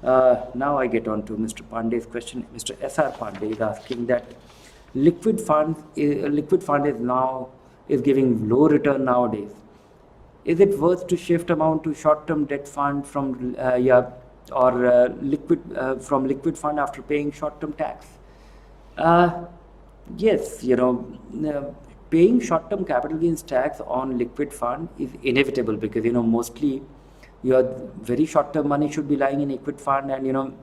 Now I get on to Mr. Pandey's question. Mr. S.R. Pandey is asking that liquid fund is giving low return nowadays. Is it worth to shift amount to short-term debt fund from liquid fund after paying short-term tax? Yes, paying short-term capital gains tax on liquid fund is inevitable because mostly your very short-term money should be lying in liquid fund and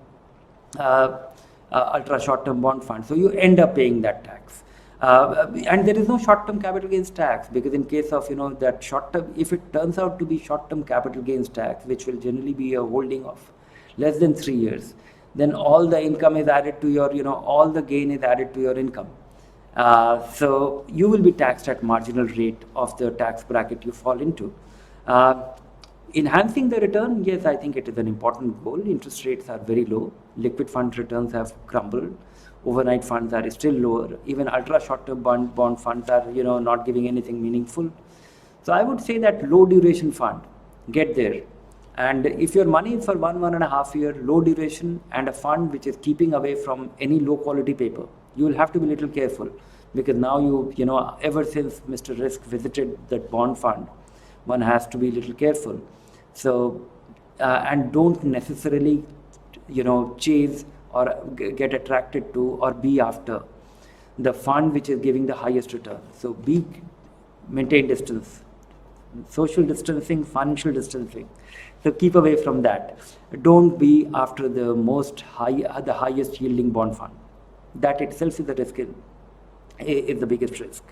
ultra short-term bond fund. So you end up paying that tax. And there is no short-term capital gains tax because in case of that short-term, if it turns out to be short-term capital gains tax, which will generally be a holding of less than 3 years, then all the income is added to your all the gain is added to your income. So you will be taxed at marginal rate of the tax bracket you fall into. Enhancing the return, yes, I think it is an important goal. Interest rates are very low. Liquid fund returns have crumbled. Overnight funds are still lower. Even ultra short-term bond funds are not giving anything meaningful. So I would say that low duration fund, get there. And if your money is for 1.5 year, low duration, and a fund which is keeping away from any low quality paper, you will have to be a little careful because now ever since Mr. Risk visited that bond fund, one has to be a little careful. So, and don't necessarily, chase or get attracted to or be after the fund which is giving the highest return. So maintain distance, social distancing, financial distancing. So keep away from that. Don't be after the highest yielding bond fund. That itself is the risk, is the biggest risk.